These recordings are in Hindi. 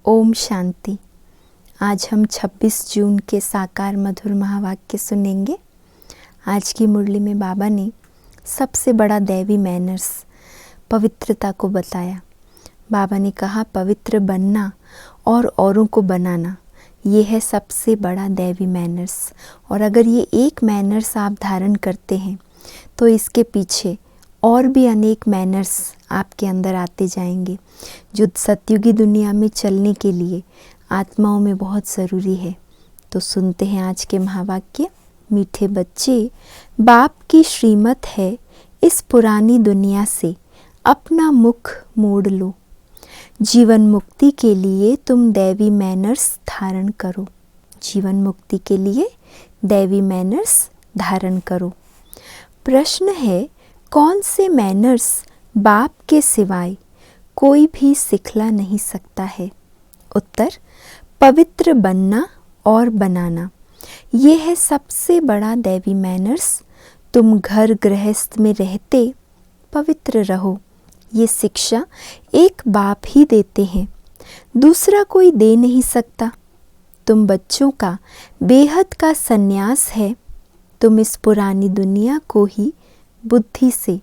ओम शांति। आज हम 26 जून के साकार मधुर महावाक्य सुनेंगे। आज की मुरली में बाबा ने सबसे बड़ा दैवी मैनर्स पवित्रता को बताया। बाबा ने कहा पवित्र बनना और औरों को बनाना, ये है सबसे बड़ा दैवी मैनर्स। और अगर ये एक मैनर्स आप धारण करते हैं तो इसके पीछे और भी अनेक मैनर्स आपके अंदर आते जाएंगे, जो सतयुगी दुनिया में चलने के लिए आत्माओं में बहुत ज़रूरी है। तो सुनते हैं आज के महावाक्य। मीठे बच्चे, बाप की श्रीमत है इस पुरानी दुनिया से अपना मुख मोड़ लो। जीवन मुक्ति के लिए तुम दैवी मैनर्स धारण करो। जीवन मुक्ति के लिए दैवी मैनर्स धारण करो। प्रश्न है, कौन से मैनर्स बाप के सिवाय कोई भी सिखला नहीं सकता है? उत्तर, पवित्र बनना और बनाना, ये है सबसे बड़ा दैवी मैनर्स। तुम घर गृहस्थ में रहते पवित्र रहो, ये शिक्षा एक बाप ही देते हैं, दूसरा कोई दे नहीं सकता। तुम बच्चों का बेहद का संन्यास है। तुम इस पुरानी दुनिया को ही बुद्धि से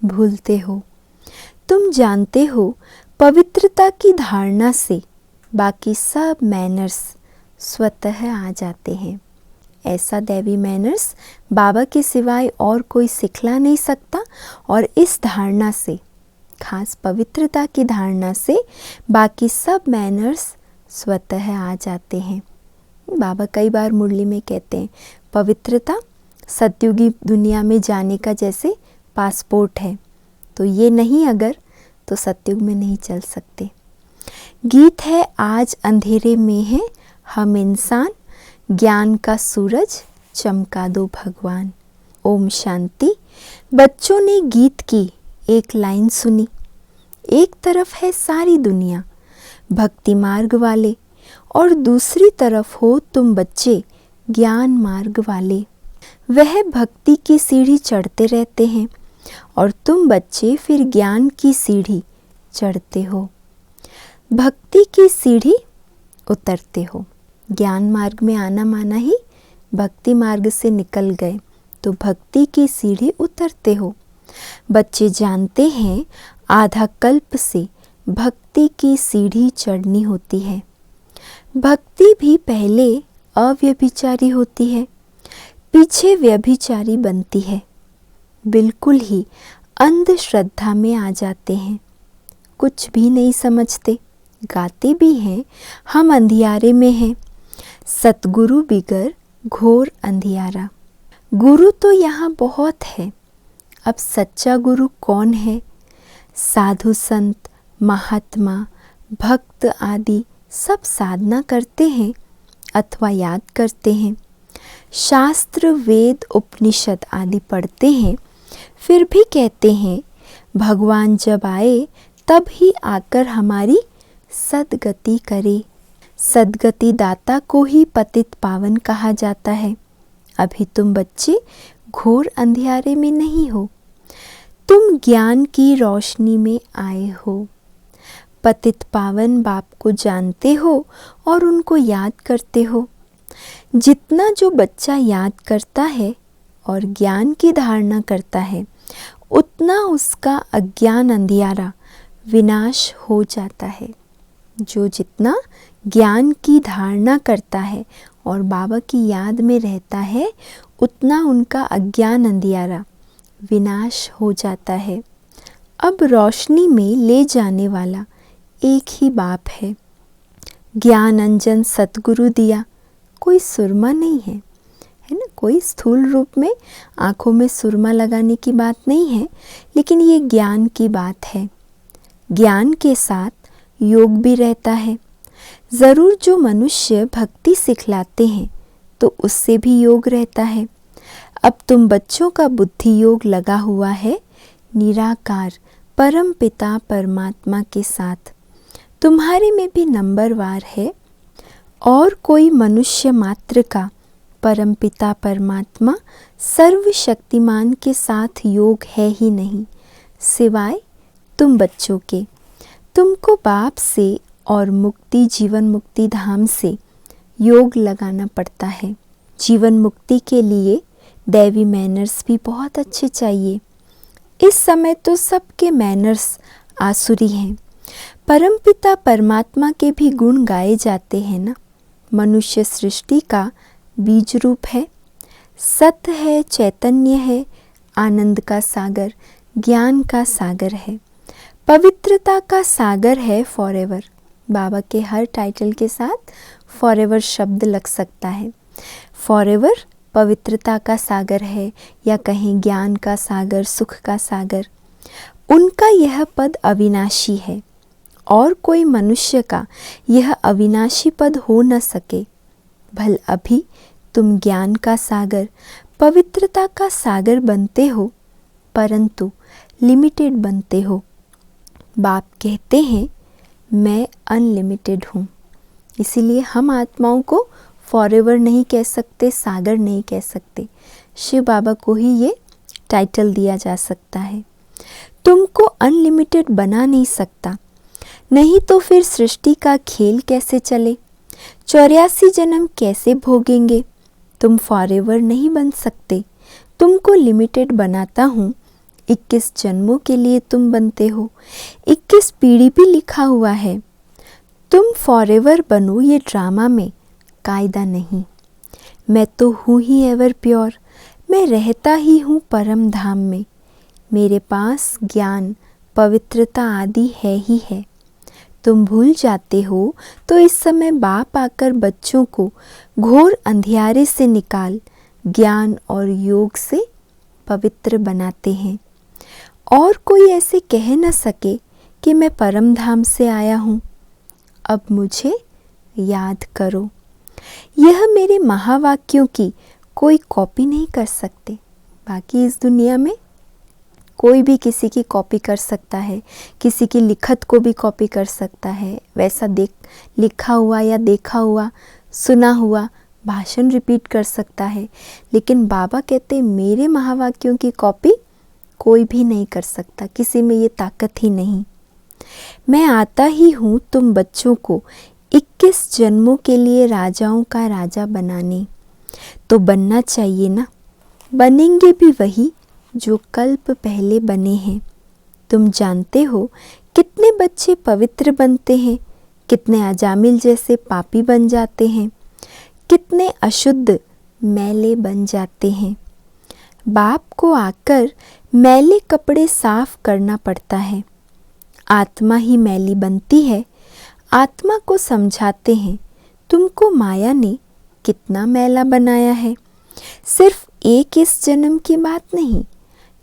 भूलते हो। तुम जानते हो पवित्रता की धारणा से बाकी सब मैनर्स स्वतः आ जाते हैं। ऐसा दैवी मैनर्स बाबा के सिवाय और कोई सिखला नहीं सकता। और इस धारणा से, खास पवित्रता की धारणा से, बाकी सब मैनर्स स्वतः आ जाते हैं। बाबा कई बार मुरली में कहते हैं पवित्रता सतयुगी दुनिया में जाने का जैसे पासपोर्ट है, तो ये नहीं अगर तो सतयुग में नहीं चल सकते। गीत है, आज अंधेरे में है हम इंसान, ज्ञान का सूरज चमका दो भगवान। ओम शांति। बच्चों ने गीत की एक लाइन सुनी। एक तरफ है सारी दुनिया भक्ति मार्ग वाले और दूसरी तरफ हो तुम बच्चे ज्ञान मार्ग वाले। वह भक्ति की सीढ़ी चढ़ते रहते हैं और तुम बच्चे फिर ज्ञान की सीढ़ी चढ़ते हो। भक्ति की सीढ़ी उतरते हो। ज्ञान मार्ग में आना माना ही भक्ति मार्ग से निकल गए तो भक्ति की सीढ़ी उतरते हो। बच्चे जानते हैं आधा कल्प से भक्ति की सीढ़ी चढ़नी होती है। भक्ति भी पहले अव्यभिचारी होती है, पीछे व्यभिचारी बनती है। बिल्कुल ही अंधश्रद्धा में आ जाते हैं, कुछ भी नहीं समझते, गाते भी हैं हम अंधियारे में हैं। सतगुरु बिगर घोर अंधियारा। गुरु तो यहाँ बहुत है, अब सच्चा गुरु कौन है? साधु संत महात्मा भक्त आदि सब साधना करते हैं अथवा याद करते हैं, शास्त्र वेद उपनिषद आदि पढ़ते हैं, फिर भी कहते हैं भगवान जब आए तब ही आकर हमारी सद्गति करे। सद्गति दाता को ही पतित पावन कहा जाता है। अभी तुम बच्चे घोर अंधियारे में नहीं हो, तुम ज्ञान की रोशनी में आए हो। पतित पावन बाप को जानते हो और उनको याद करते हो। जितना जो बच्चा याद करता है और ज्ञान की धारणा करता है, उतना उसका अज्ञान अंधियारा विनाश हो जाता है। जो जितना ज्ञान की धारणा करता है और बाबा की याद में रहता है, उतना उनका अज्ञान अंधियारा विनाश हो जाता है। अब रोशनी में ले जाने वाला एक ही बाप है। ज्ञान अंजन सतगुरु दिया, कोई सुरमा नहीं है, है ना? कोई स्थूल रूप में आँखों में सुरमा लगाने की बात नहीं है, लेकिन ये ज्ञान की बात है। ज्ञान के साथ योग भी रहता है। ज़रूर जो मनुष्य भक्ति सिखलाते हैं तो उससे भी योग रहता है। अब तुम बच्चों का बुद्धि योग लगा हुआ है निराकार परम पिता परमात्मा के साथ। तुम्हारे में भी नंबरवार है और कोई मनुष्य मात्र का परमपिता परमात्मा सर्वशक्तिमान के साथ योग है ही नहीं, सिवाय तुम बच्चों के। तुमको बाप से और मुक्ति जीवन मुक्ति धाम से योग लगाना पड़ता है। जीवन मुक्ति के लिए दैवी मैनर्स भी बहुत अच्छे चाहिए। इस समय तो सबके मैनर्स आसुरी हैं। परमपिता परमात्मा के भी गुण गाए जाते हैं ना। मनुष्य सृष्टि का बीज रूप है, सत्य है, चैतन्य है, आनंद का सागर, ज्ञान का सागर है, पवित्रता का सागर है फॉरएवर। बाबा के हर टाइटल के साथ फॉरएवर शब्द लग सकता है। फॉरएवर पवित्रता का सागर है, या कहें ज्ञान का सागर, सुख का सागर। उनका यह पद अविनाशी है और कोई मनुष्य का यह अविनाशी पद हो न सके। भल अभी तुम ज्ञान का सागर, पवित्रता का सागर बनते हो, परंतु लिमिटेड बनते हो। बाप कहते हैं मैं अनलिमिटेड हूँ। इसीलिए हम आत्माओं को फॉरएवर नहीं कह सकते, सागर नहीं कह सकते। शिव बाबा को ही ये टाइटल दिया जा सकता है। तुमको अनलिमिटेड बना नहीं सकता, नहीं तो फिर सृष्टि का खेल कैसे चले, 84 जन्म कैसे भोगेंगे। तुम फॉरएवर नहीं बन सकते, तुमको लिमिटेड बनाता हूँ। 21 जन्मों के लिए तुम बनते हो, 21 पीढ़ी भी लिखा हुआ है। तुम फॉरएवर बनो ये ड्रामा में कायदा नहीं। मैं तो हूँ ही एवर प्योर, मैं रहता ही हूँ परम धाम में। मेरे पास ज्ञान पवित्रता आदि है ही है। तुम भूल जाते हो तो इस समय बाप आकर बच्चों को घोर अंधियारे से निकाल ज्ञान और योग से पवित्र बनाते हैं। और कोई ऐसे कह न सके कि मैं परम धाम से आया हूँ। अब मुझे याद करो। यह मेरे महावाक्यों की कोई कॉपी नहीं कर सकते। बाकी इस दुनिया में कोई भी किसी की कॉपी कर सकता है, किसी की लिखत को भी कॉपी कर सकता है। वैसा लिखा हुआ या देखा हुआ, सुना हुआ भाषण रिपीट कर सकता है। लेकिन बाबा कहते मेरे महावाक्यों की कॉपी कोई भी नहीं कर सकता, किसी में ये ताकत ही नहीं। मैं आता ही हूँ तुम बच्चों को 21 जन्मों के लिए राजाओं का राजा बनाने। तो बनना चाहिए ना, बनेंगे भी वही जो कल्प पहले बने हैं। तुम जानते हो कितने बच्चे पवित्र बनते हैं, कितने अजामिल जैसे पापी बन जाते हैं, कितने अशुद्ध मैले बन जाते हैं। बाप को आकर मैले कपड़े साफ करना पड़ता है। आत्मा ही मैली बनती है। आत्मा को समझाते हैं तुमको माया ने कितना मैला बनाया है। सिर्फ एक इस जन्म की बात नहीं,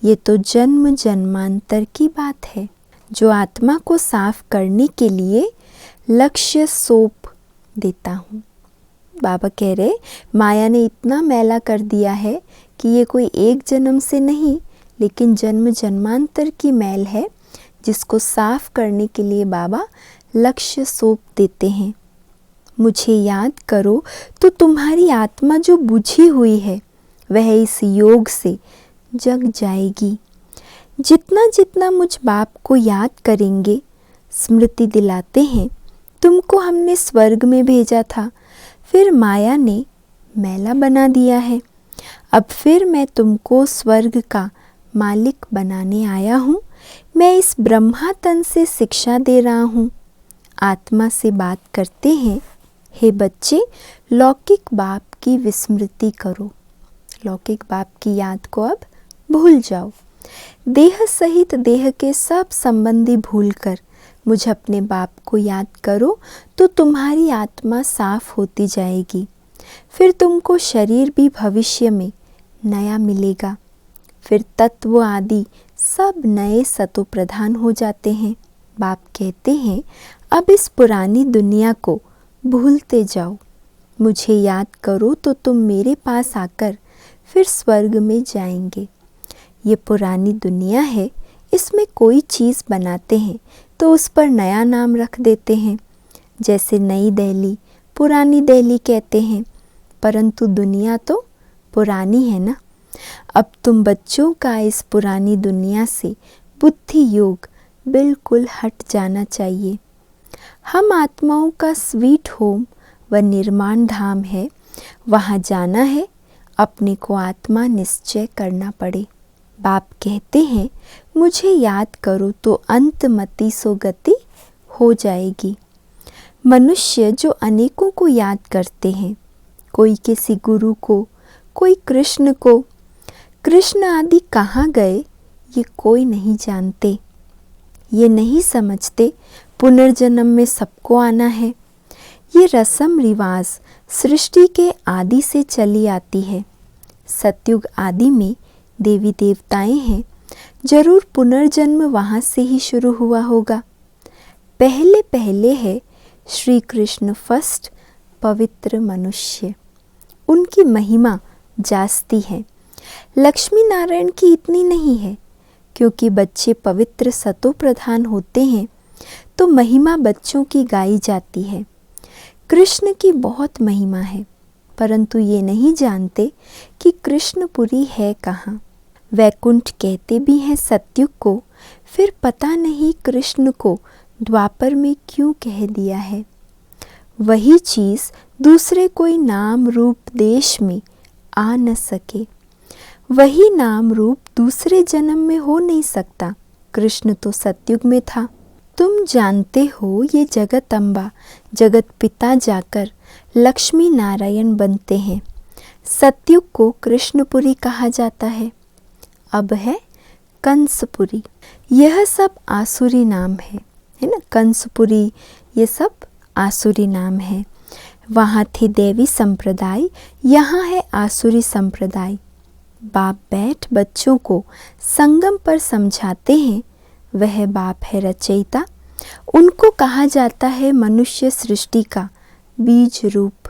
ये तो जन्म जन्मांतर की बात है। जो आत्मा को साफ करने के लिए लक्ष्य सौंप देता हूँ। बाबा कह रहे माया ने इतना मैला कर दिया है कि ये कोई एक जन्म से नहीं, लेकिन जन्म जन्मांतर की मैल है, जिसको साफ करने के लिए बाबा लक्ष्य सौंप देते हैं। मुझे याद करो तो तुम्हारी आत्मा जो बुझी हुई है वह इस योग से जग जाएगी। जितना जितना मुझ बाप को याद करेंगे, स्मृति दिलाते हैं तुमको हमने स्वर्ग में भेजा था, फिर माया ने मैला बना दिया है। अब फिर मैं तुमको स्वर्ग का मालिक बनाने आया हूँ। मैं इस ब्रह्मा तन से शिक्षा दे रहा हूँ। आत्मा से बात करते हैं, हे बच्चे लौकिक बाप की विस्मृति करो। लौकिक बाप की याद को अब भूल जाओ। देह सहित देह के सब संबंधी भूलकर मुझ अपने बाप को याद करो तो तुम्हारी आत्मा साफ होती जाएगी। फिर तुमको शरीर भी भविष्य में नया मिलेगा। फिर तत्व आदि सब नए सतो प्रधान हो जाते हैं। बाप कहते हैं अब इस पुरानी दुनिया को भूलते जाओ, मुझे याद करो तो तुम मेरे पास आकर फिर स्वर्ग में जाएंगे। ये पुरानी दुनिया है, इसमें कोई चीज़ बनाते हैं तो उस पर नया नाम रख देते हैं। जैसे नई दिल्ली पुरानी दिल्ली कहते हैं, परंतु दुनिया तो पुरानी है ना। अब तुम बच्चों का इस पुरानी दुनिया से बुद्धि योग बिल्कुल हट जाना चाहिए। हम आत्माओं का स्वीट होम व निर्माण धाम है, वहाँ जाना है, अपने को आत्मा निश्चय करना पड़े। बाप कहते हैं मुझे याद करो तो अंत मति सो गति हो जाएगी। मनुष्य जो अनेकों को याद करते हैं, कोई किसी गुरु को, कोई कृष्ण को, कृष्ण आदि कहाँ गए ये कोई नहीं जानते। ये नहीं समझते पुनर्जन्म में सबको आना है। ये रस्म रिवाज सृष्टि के आदि से चली आती है। सतयुग आदि में देवी देवताएं हैं, जरूर पुनर्जन्म वहाँ से ही शुरू हुआ होगा। पहले पहले है श्री कृष्ण फर्स्ट पवित्र मनुष्य, उनकी महिमा जास्ती है। लक्ष्मी नारायण की इतनी नहीं है, क्योंकि बच्चे पवित्र सतो प्रधान होते हैं तो महिमा बच्चों की गाई जाती है। कृष्ण की बहुत महिमा है, परंतु ये नहीं जानते कि कृष्णपुरी है कहाँ। वैकुंठ कहते भी हैं सतयुग को, फिर पता नहीं कृष्ण को द्वापर में क्यों कह दिया है। वही चीज़ दूसरे कोई नाम रूप देश में आ न सके, वही नाम रूप दूसरे जन्म में हो नहीं सकता। कृष्ण तो सतयुग में था। तुम जानते हो ये जगत अम्बा, जगत पिता जाकर लक्ष्मी नारायण बनते हैं। सतयुग को कृष्णपुरी कहा जाता है, अब है कंसपुरी। यह सब आसुरी नाम है ना। कंसपुरी ये सब आसुरी नाम है। वहाँ थी देवी संप्रदाय, यहाँ है आसुरी संप्रदाय। बाप बैठ बच्चों को संगम पर समझाते हैं, वह बाप है रचयिता। उनको कहा जाता है मनुष्य सृष्टि का बीज रूप।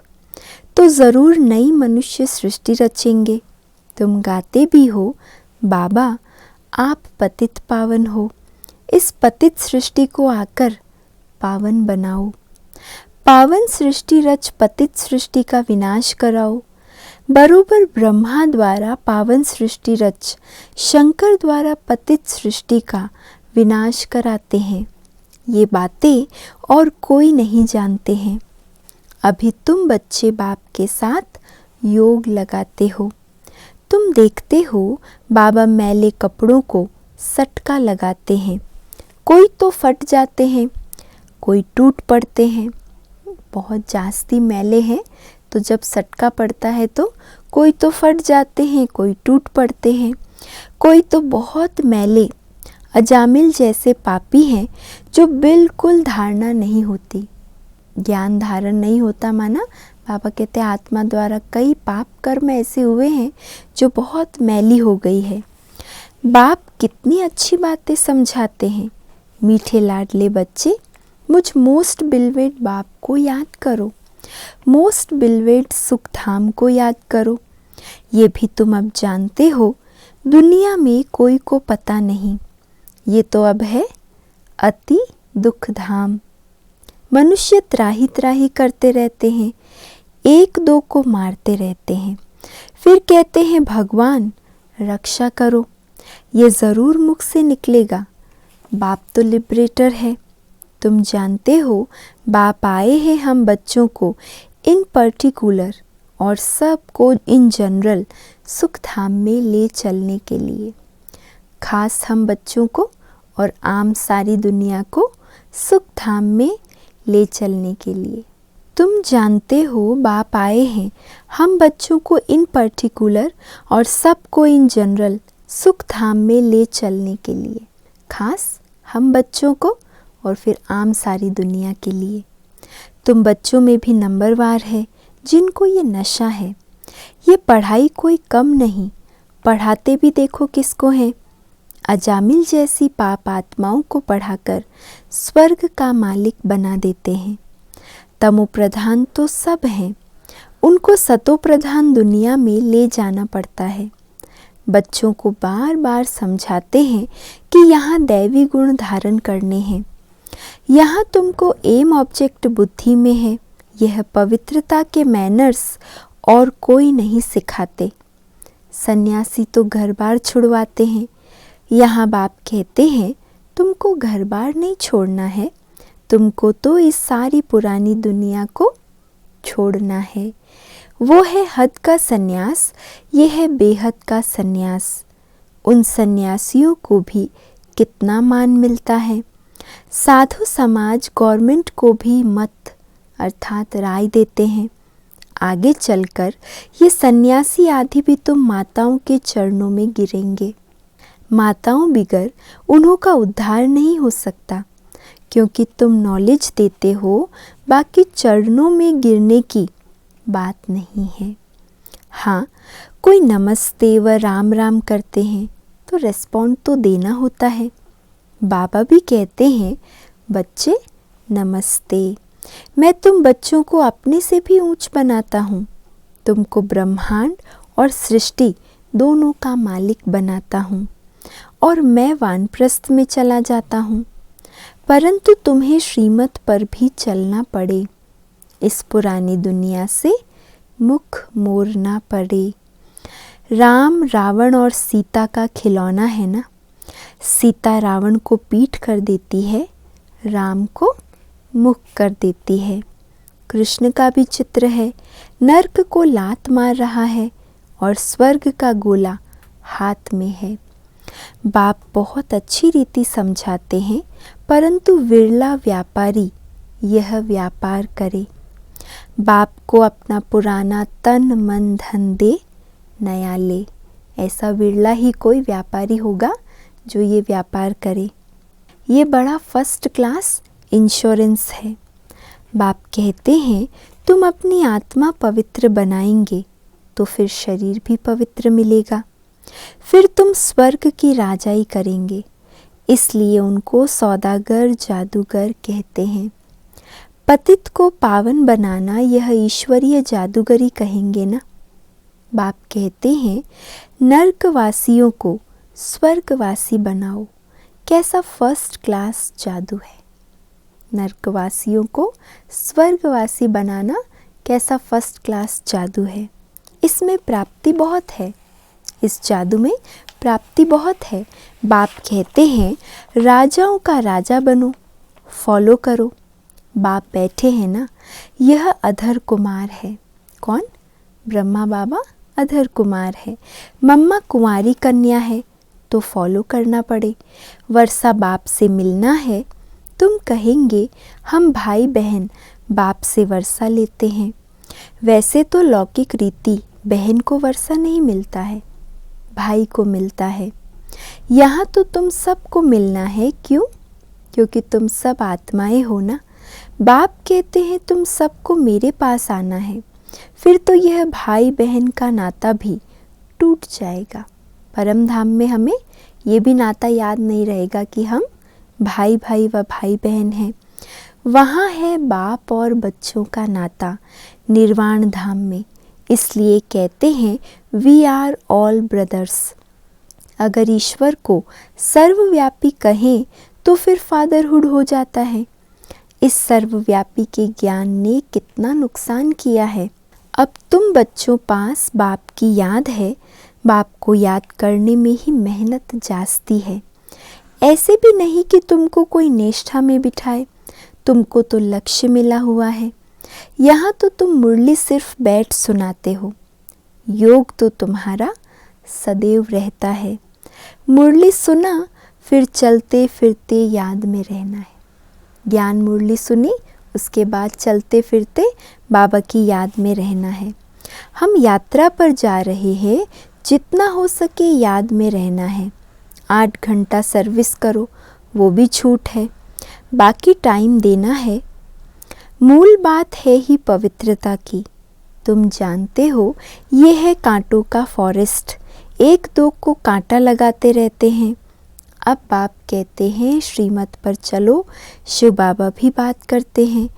तो ज़रूर नई मनुष्य सृष्टि रचेंगे। तुम गाते भी हो बाबा आप पतित पावन हो, इस पतित सृष्टि को आकर पावन बनाओ। पावन सृष्टि रच पतित सृष्टि का विनाश कराओ। बरोबर ब्रह्मा द्वारा पावन सृष्टि रच शंकर द्वारा पतित सृष्टि का विनाश कराते हैं। ये बातें और कोई नहीं जानते हैं। अभी तुम बच्चे बाप के साथ योग लगाते हो। तुम देखते हो बाबा मैले कपड़ों को सटका लगाते हैं, कोई तो फट जाते हैं, कोई टूट पड़ते हैं। बहुत जास्ती मैले हैं तो जब सटका पड़ता है तो कोई तो फट जाते हैं, कोई टूट पड़ते हैं। कोई तो बहुत मैले अजामिल जैसे पापी हैं जो बिल्कुल धारणा नहीं होती, ज्ञान धारण नहीं होता। माना बाबा कहते हैं आत्मा द्वारा कई पाप कर्म ऐसे हुए हैं जो बहुत मैली हो गई है। बाप कितनी अच्छी बातें समझाते हैं। मीठे लाडले बच्चे, मुझ मोस्ट बिलवेड बाप को याद करो, मोस्ट बिलवेड सुख धाम को याद करो। ये भी तुम अब जानते हो, दुनिया में कोई को पता नहीं। ये तो अब है अति दुख धाम। मनुष्य त्राही त्राही करते रहते हैं, एक दो को मारते रहते हैं, फिर कहते हैं भगवान रक्षा करो। ये ज़रूर मुख से निकलेगा, बाप तो लिबरेटर है। तुम जानते हो बाप आए हैं हम बच्चों को इन पर्टिकुलर और सबको इन जनरल सुख धाम में ले चलने के लिए, खास हम बच्चों को और आम सारी दुनिया को सुख धाम में ले चलने के लिए। तुम जानते हो बाप आए हैं हम बच्चों को इन पर्टिकुलर और सबको इन जनरल सुख धाम में ले चलने के लिए, खास हम बच्चों को और फिर आम सारी दुनिया के लिए। तुम बच्चों में भी नंबरवार है जिनको ये नशा है। ये पढ़ाई कोई कम नहीं, पढ़ाते भी देखो किसको है। अजामिल जैसी पाप आत्माओं को पढ़ाकर स्वर्ग का मालिक बना देते हैं। तमो प्रधान तो सब हैं, उनको सतो प्रधान दुनिया में ले जाना पड़ता है। बच्चों को बार बार समझाते हैं कि यहाँ दैवी गुण धारण करने हैं। यहाँ तुमको एम ऑब्जेक्ट बुद्धि में है। यह पवित्रता के मैनर्स और कोई नहीं सिखाते। सन्यासी तो घर बार छुड़वाते हैं। यहाँ बाप कहते हैं तुमको घर बार नहीं छोड़ना है, तुमको तो इस सारी पुरानी दुनिया को छोड़ना है। वो है हद का सन्यास, ये है बेहद का सन्यास। उन सन्यासियों को भी कितना मान मिलता है। साधु समाज गवर्नमेंट को भी मत अर्थात राय देते हैं। आगे चलकर ये सन्यासी आदि भी तो माताओं के चरणों में गिरेंगे। माताओं बिगर उन्हों का उद्धार नहीं हो सकता, क्योंकि तुम नॉलेज देते हो, बाकी चरणों में गिरने की बात नहीं है। हाँ, कोई नमस्ते व राम राम करते हैं तो रेस्पॉन्ड तो देना होता है। बाबा भी कहते हैं, बच्चे नमस्ते, मैं तुम बच्चों को अपने से भी ऊंच बनाता हूँ। तुमको ब्रह्मांड और सृष्टि दोनों का मालिक बनाता हूँ और मैं वानप्रस्थ में चला जाता हूँ, परंतु तुम्हें श्रीमत पर भी चलना पड़े, इस पुरानी दुनिया से मुख मोड़ना पड़े। राम रावण और सीता का खिलौना है ना। सीता रावण को पीठ कर देती है, राम को मुख कर देती है। कृष्ण का भी चित्र है, नर्क को लात मार रहा है और स्वर्ग का गोला हाथ में है। बाप बहुत अच्छी रीति समझाते हैं, परंतु विरला व्यापारी यह व्यापार करे। बाप को अपना पुराना तन मन धन दे, नया ले। ऐसा विरला ही कोई व्यापारी होगा जो ये व्यापार करे। ये बड़ा फर्स्ट क्लास इंश्योरेंस है। बाप कहते हैं, तुम अपनी आत्मा पवित्र बनाएंगे तो फिर शरीर भी पवित्र मिलेगा, फिर तुम स्वर्ग की राजाई करेंगे। इसलिए उनको सौदागर जादूगर कहते हैं। पतित को पावन बनाना यह ईश्वरीय जादूगरी कहेंगे ना। बाप कहते हैं, नर्कवासियों को स्वर्गवासी बनाओ। कैसा फर्स्ट क्लास जादू है। नर्कवासियों को स्वर्गवासी बनाना कैसा फर्स्ट क्लास जादू है। इसमें प्राप्ति बहुत है, इस जादू में प्राप्ति बहुत है। बाप कहते हैं, राजाओं का राजा बनो, फॉलो करो। बाप बैठे हैं ना, यह अधर कुमार है। कौन? ब्रह्मा बाबा अधर कुमार है। मम्मा कुंवारी कन्या है, तो फॉलो करना पड़े। वर्षा बाप से मिलना है, तुम कहेंगे हम भाई बहन बाप से वर्षा लेते हैं। वैसे तो लौकिक रीति बहन को वर्षा नहीं मिलता है, भाई को मिलता है। यहाँ तो तुम सबको मिलना है। क्यों? क्योंकि तुम सब आत्माएं हो ना। बाप कहते हैं तुम सबको मेरे पास आना है, फिर तो यह भाई बहन का नाता भी टूट जाएगा। परम धाम में हमें ये भी नाता याद नहीं रहेगा कि हम भाई भाई व भाई बहन हैं। वहाँ है बाप और बच्चों का नाता निर्वाण धाम में। इसलिए कहते हैं वी आर ऑल ब्रदर्स। अगर ईश्वर को सर्वव्यापी कहें तो फिर फादरहुड हो जाता है। इस सर्वव्यापी के ज्ञान ने कितना नुकसान किया है। अब तुम बच्चों पास बाप की याद है, बाप को याद करने में ही मेहनत जास्ती है। ऐसे भी नहीं कि तुमको कोई निष्ठा में बिठाए, तुमको तो लक्ष्य मिला हुआ है। यहाँ तो तुम मुरली सिर्फ बैठ सुनाते हो, योग तो तुम्हारा सदैव रहता है। मुरली सुना, फिर चलते फिरते याद में रहना है। ज्ञान मुरली सुनी, उसके बाद चलते फिरते बाबा की याद में रहना है। हम यात्रा पर जा रहे हैं, जितना हो सके याद में रहना है। 8 घंटा सर्विस करो, वो भी छूट है, बाकी टाइम देना है। मूल बात है ही पवित्रता की। तुम जानते हो ये है कांटों का फॉरेस्ट, एक दो को कांटा लगाते रहते हैं। अब बाप कहते हैं श्रीमत पर चलो। शिव बाबा भी बात करते हैं,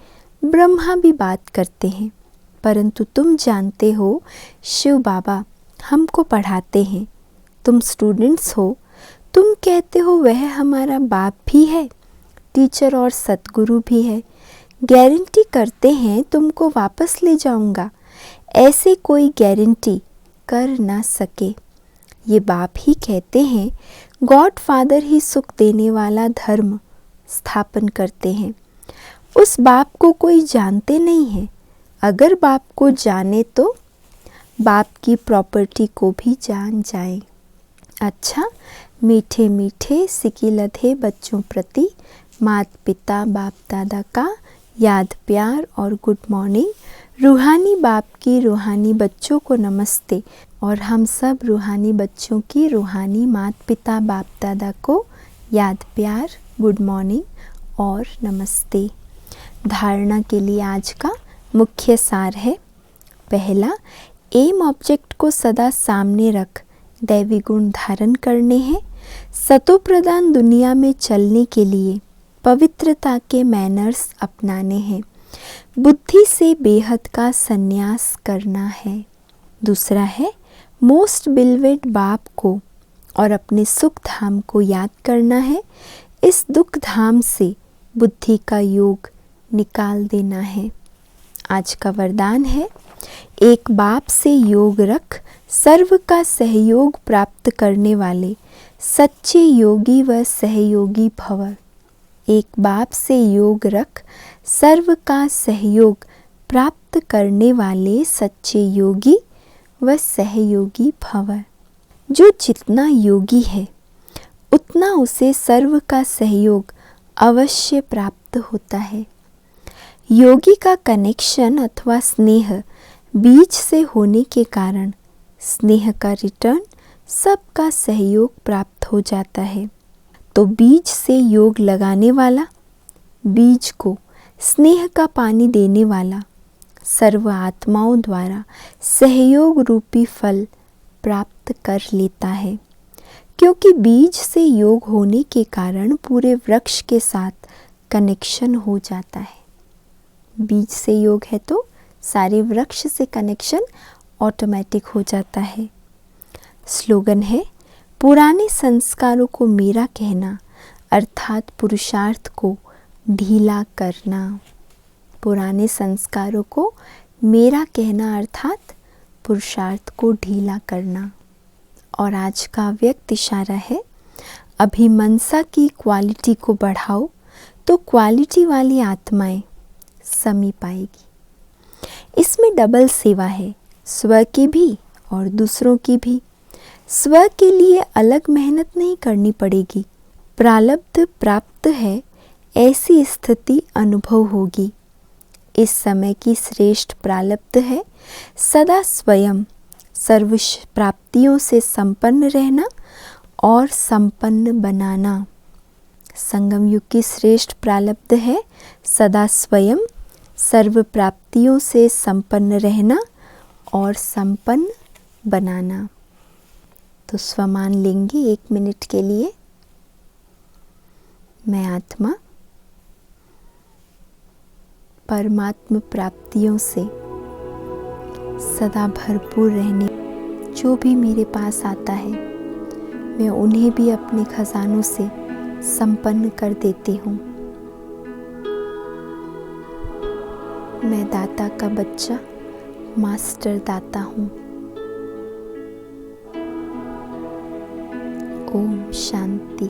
ब्रह्मा भी बात करते हैं, परंतु तुम जानते हो शिव बाबा हमको पढ़ाते हैं। तुम स्टूडेंट्स हो, तुम कहते हो वह हमारा बाप भी है, टीचर और सतगुरु भी है। गारंटी करते हैं तुमको वापस ले जाऊंगा, ऐसे कोई गारंटी कर ना सके। ये बाप ही कहते हैं गॉड फादर ही सुख देने वाला धर्म स्थापन करते हैं। उस बाप को कोई जानते नहीं है। अगर बाप को जाने तो बाप की प्रॉपर्टी को भी जान जाए। अच्छा, मीठे मीठे सिकिलधे बच्चों प्रति माता पिता बाप दादा का याद प्यार और गुड मॉर्निंग। रूहानी बाप की रूहानी बच्चों को नमस्ते और हम सब रूहानी बच्चों की रूहानी माता पिता बाप दादा को याद प्यार गुड मॉर्निंग और नमस्ते। धारणा के लिए आज का मुख्य सार है। पहला, एम ऑब्जेक्ट को सदा सामने रख दैवी गुण धारण करने हैं। सतो प्रधान दुनिया में चलने के लिए पवित्रता के मैनर्स अपनाने हैं। बुद्धि से बेहद का संन्यास करना है। दूसरा है, मोस्ट बिलवेड बाप को और अपने सुख धाम को याद करना है। इस दुख धाम से बुद्धि का योग निकाल देना है। आज का वरदान है, एक बाप से योग रख सर्व का सहयोग प्राप्त करने वाले सच्चे योगी व सहयोगी भव। एक बाप से योग रख सर्व का सहयोग प्राप्त करने वाले सच्चे योगी व सहयोगी भव। जो जितना योगी है उतना उसे सर्व का सहयोग अवश्य प्राप्त होता है। योगी का कनेक्शन अथवा स्नेह बीज से होने के कारण स्नेह का रिटर्न सबका सहयोग प्राप्त हो जाता है। तो बीज से योग लगाने वाला, बीज को स्नेह का पानी देने वाला सर्व आत्माओं द्वारा सहयोग रूपी फल प्राप्त कर लेता है। क्योंकि बीज से योग होने के कारण पूरे वृक्ष के साथ कनेक्शन हो जाता है। बीज से योग है तो सारे वृक्ष से कनेक्शन ऑटोमेटिक हो जाता है। स्लोगन है, पुराने संस्कारों को मेरा कहना अर्थात पुरुषार्थ को ढीला करना। पुराने संस्कारों को मेरा कहना अर्थात पुरुषार्थ को ढीला करना। और आज का व्यक्त इशारा है, अभिमनसा की क्वालिटी को बढ़ाओ तो क्वालिटी वाली आत्माएं समीप आएगी। इसमें डबल सेवा है, स्व की भी और दूसरों की भी। स्व के लिए अलग मेहनत नहीं करनी पड़ेगी। प्रारब्ध प्राप्त है ऐसी स्थिति अनुभव होगी। इस समय की श्रेष्ठ प्रारब्ध है सदा स्वयं सर्व प्राप्तियों से संपन्न रहना और संपन्न बनाना। संगम युग की श्रेष्ठ प्रारब्ध है सदा स्वयं सर्व प्राप्तियों से संपन्न रहना और संपन्न बनाना। तो स्वमान लेंगे 1 मिनट के लिए। मैं आत्मा परमात्म प्राप्तियों से सदा भरपूर रहने, जो भी मेरे पास आता है मैं उन्हें भी अपने खजानों से संपन्न कर देती हूँ। मैं दाता का बच्चा मास्टर दाता हूँ। ओम शांति।